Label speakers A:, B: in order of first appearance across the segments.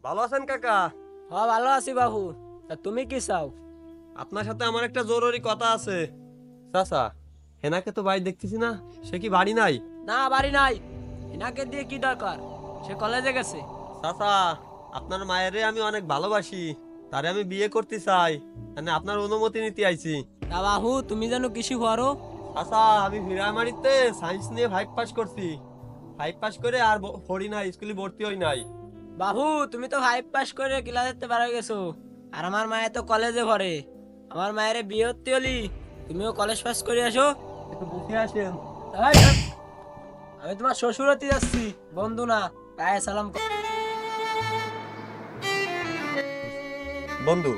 A: ভালো আছেন কাকা?
B: হ্যাঁ ভালো আছি বাবু। তা তুমি কি চাও?
A: আপনার সাথে আমার একটা জরুরি কথা আছে। চাচা, হেনাকে তো বাড়ি দেখতেছি না, সে কি বাড়ি নাই?
B: না বাড়ি নাই। এনাকে দিয়ে কি দরকার? সে কলেজে গেছে।
A: চাচা, আপনার মায়েরে আমি অনেক ভালোবাসি, তারে আমি বিয়ে করতে চাই, মানে আপনার অনুমতি নিতে আইছি।
B: তা বাবু তুমি যেন কৃষি করো।
A: চাচা, আমি ভিরামারিতে সায়েন্স নিয়ে 5 পাস করছি। 5 পাস করে আর পড়ি না, স্কুলে ভর্তি হই নাই।
B: বাবু তুমি তো 5 পাস করে ক্লাসেতে পারা গেছো, আর আমার মায়ে তো কলেজে পড়ে। আমার মায়ের বিয়ে হতে হলি তুমিও কলেজ পাস করে আসো।
A: একটু বসে আসেন।
B: এই, আমি তোমার শ্বশুর হতে যাচ্ছি, বন্ধু না। গায়ে সালাম
A: বন্ধু,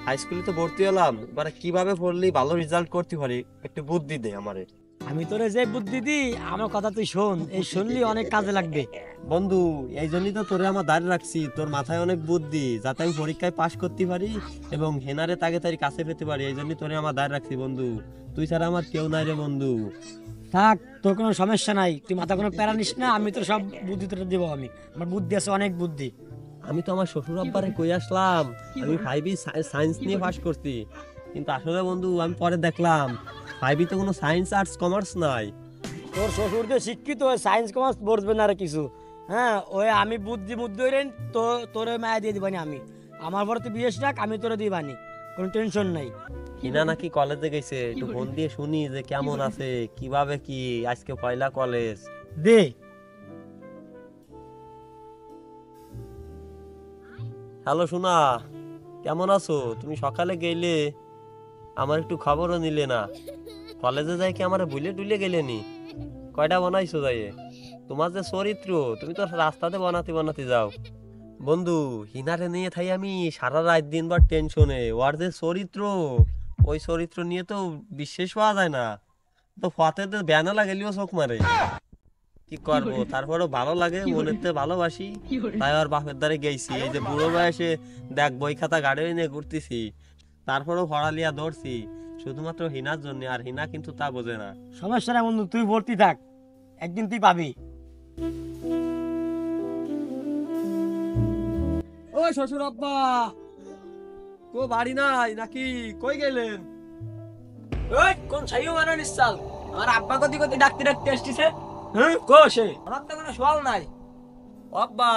A: হাই স্কুলে তো ভর্তি হলাম, এবারে কিভাবে পড়লি ভালো রেজাল্ট করতে পারি একটু বুদ্ধি দে আমারে।
C: আমি তোরে যে বুদ্ধি দিই, আমার কথা তুই শোন, এই শুনলি অনেক কাজে লাগবে।
A: বন্ধু, এই জন্যই তো তোরে আমার দাঁড়িয়ে রাখছি, তোর মাথায় অনেক বুদ্ধি, যাতে আমি পরীক্ষায় পাশ করতে পারি এবং হেনারে তাকে তারি কাছে পেতে পারি। এই জন্যই তোরে আমার দাঁড়িয়ে রাখছি বন্ধু। তুই ছাড়া আমার কেউ নাই রে বন্ধু।
C: থাক, তোর কোনো সমস্যা নাই, তুই মাথা কোনো প্যারা নিস না, আমি তোর সব বুদ্ধি তোর দিব। আমার বুদ্ধি আছে, অনেক বুদ্ধি।
A: আমি তো আমার শ্বশুর আব্বারে কই আসলাম আমি 5 সায়েন্স নিয়ে পাশ করছি, কিন্তু আসলে বন্ধু আমি পরে দেখলাম 5 তো কোনো সায়েন্স আর্টস কমার্স নাই।
C: তোর শ্বশুর যে শিক্ষিত, সায়েন্স কমার্স পড়বে না আর কিছু। হ্যাঁ, ওই আমি বুদ্ধি বুদ্ধি হইলেন তো তোর মায়া দিয়ে দিবানি আমি। আমার পরে তুই বিয়ে রাখ, আমি তোরে দিবানি, কোনো টেনশন নাই।
A: হিনা নাকি কলেজে গেছে, একটু ফোন দিয়ে শুনি যে কেমন আছে, কিভাবে কি আজকে পয়লা কলেজ।
C: দে।
A: হ্যালো সোনা, কেমন আছো? তুমি সকালে গেলে, আমার একটু খবরও নিলে না। কলেজে যাই কি আমার ভুলে টুলে গেলে নি? কয়টা বানাইছো যাইয়ে? তোমার যে চরিত্র, তুমি তো রাস্তাতে বানাতে বানাতে যাও। বন্ধু, হিনারে নিয়ে থাই আমি সারা রাত দিনবার টেনশনে। ওর যে চরিত্র, ওই চরিত্র নিয়ে তো বিশ্বাস পাওয়া যায় না। তো ফতে তো ব্যানা লাগেলিও চোখ মারে। কি করবো, তারপরও ভালো লাগে, মনেতে ভালোবাসি, তাই আর বাপের দ্বারে গেছি। এই যে বুড়ো বয়সে দেখ বই খাতা গাড়ি নিয়ে ঘুরতেছি, তারপরেও পড়ালিয়া ধরছি শুধুমাত্র হিনার জন্য। আর হিনা কিন্তু তা বোঝে না।
C: সমস্যা নাই বন্ধু, তুই ভর্তি থাক, একদিন তুই পাবি।
A: ও শ্বশুর আব্বা, তো বাড়ি নাই নাকি? কই গেলেন?
B: ওই কোন ছাইও মানো নিশ্চাল, আমার আব্বা কতি কতি ডাকতে ডাকতে আসতেছে। হ্যাঁ কো সে, আমার তো কোনো সওয়াল নাই।
A: ও আব্বা,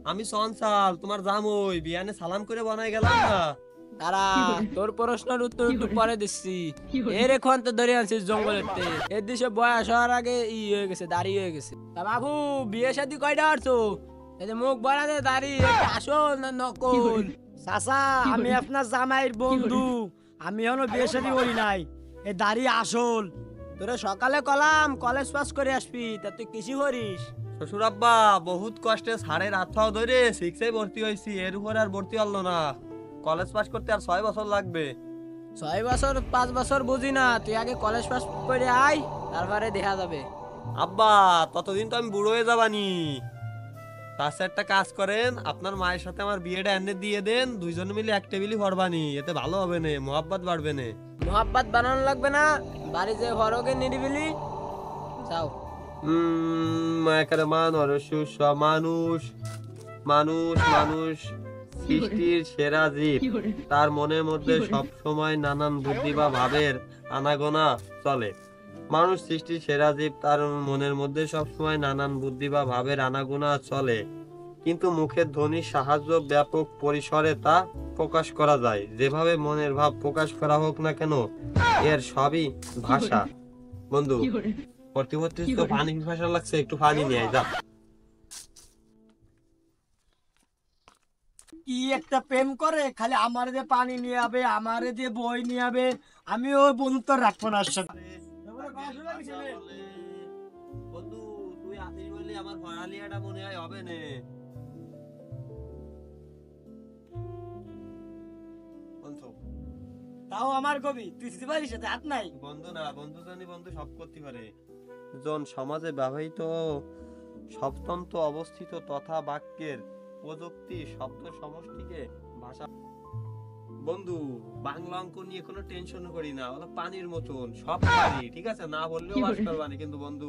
A: আমি সনসাল তোমার জামই, বিয়ানে সালাম করে বানাই গেলাম না।
B: তারা তোর প্রশ্নের উত্তর একটু পরে দিচ্ছি। এর এখন তো ধরে আনছিস জঙ্গলেতে, এর দেশে বয়স হওয়ার আগে হয়ে গেছে, দাড়ি হয়ে গেছে। তা বাবু বিয়ে শাদী কয়টা আসছো? এই যে মুখ বড়াতে দাড়ি, এটা আসল না নকল?
C: চাচা, আমি আপনার জামাইয়ের বন্ধু, আমি এখনো বিয়ে শাদী করি নাই, এই দাড়ি আসল।
B: তোরে সকালে কলাম কলেজ পাস করে আসবি, তা তুই কৃষি করিস?
A: শ্বশুর আব্বা, বহুত কষ্টে সাড়ের হাত ধরে 6 ভর্তি হয়েছি, এর উপর আর ভর্তি হলো না। কলেজ পাস করতে আর 6 বছর লাগবে।
B: 6 বছর 5 বছর বুঝি না, তুই আগে কলেজ পাস করে আয়, তারপরে দেখা যাবে।
A: আব্বা, ততদিন তো আমি বুড়ো হয়ে যাবানি। তাছাড়া একটা কাজ করেন, আপনার মায়ের সাথে আমার বিয়েটা এনে দিয়ে দেন, দুইজন মিলে এক টেবিলই ভরবানি, এতে ভালো হবে না, মোহাব্বত বাড়বে না।
B: মোহাব্বত বানানো লাগবে না, বাড়ি যে হরকে নিরিবিলি যাও।
A: এখানে মানুষ মানুষ মানুষ মানুষ সৃষ্টির সেরা জীব, তার মনের মধ্যে সব সময় নানান বুদ্ধি বা ভাবের আনাগোনা চলে। মানুষ সৃষ্টির সেরা জীব, তার মনের মধ্যে সব সময় নানান বুদ্ধি বা ভাবের আনাগোনা চলে, কিন্তু মুখের ধ্বনির সাহায্য ব্যাপক পরিসরে তা প্রকাশ করা যায়। যেভাবে মনের ভাব প্রকাশ করা হোক না কেন, এর সবই ভাষা। বন্ধু, ভর্তি ভর্তি তো পানি পিপাসা লাগছে, একটু পানি নিয়ে আয়, যা।
C: কি একটা প্রেম করে, খালি আমার যে পানি নিয়ে যাবে, আমার যে বই নিয়ে যাবে, আমি ওই বন্ধুত্ব রাখবো না ওর সাথে।
A: বন্ধু, তুই আসিস বলে আমার পড়ালিয়াটা মনে হয় হবে না। বন্ধু,
C: তাও আমার কবি, তুই দিতে পারিস, সাথে হাত নাই।
A: বন্ধু না, বন্ধু জানি বন্ধু সব করতে পারে। জন সমাজে ব্যবহৃত শব্দতন্ত্র অবস্থিত তথা বাক্যের প্রযুক্তি শব্দ সমষ্টিকে ভাষা বন্ধু বাংলা অঙ্ক নিয়ে কোনো টেনশন করি না, ওগুলো পানির মতন সব পারি, ঠিক আছে? না বললেও পাস করবানি, কিন্তু বন্ধু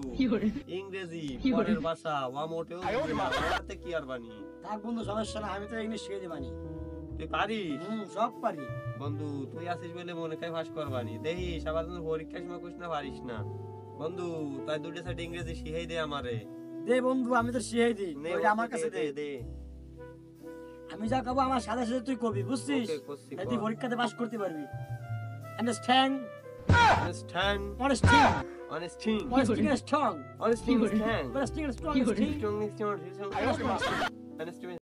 A: ইংরেজি পরের ভাষা ওয়া মোটেও বুঝি না, ওটাতে কি আর বানি?
C: থাক বন্ধু, সমস্যা না, আমি তো ইংলিশ শিখে দিবানি।
A: তুই পারিস?
C: সব পারি।
A: বন্ধু তুই আসিস বলে মনে কাই ফাঁস করবানি, দেখিস আবার কিন্তু পরীক্ষার সময় কুছ না পারিস না। বন্ধু তাই দুটো সাইড ইংরেজি শিখাই দে আমারে।
C: দে বন্ধু, আমি তো শিখাই দিই,
A: নে
C: ওইটা আমার কাছে দে।
A: দে।
C: আমি যা কব আমার সাথে সাথে তুই কবি, বুঝছিস?
A: ওকে, করছি,
C: তাই তুই
A: কর।
C: পরীক্ষাতে পাস করতে পারবি। Understand?
A: Understand?
C: অনেস্টিং,
A: Honesty.
C: অনেস্টিং and strong,
A: Honesty is strong.
C: অনেস্টিং and strong,
A: Strong is strong. Honesty is strong.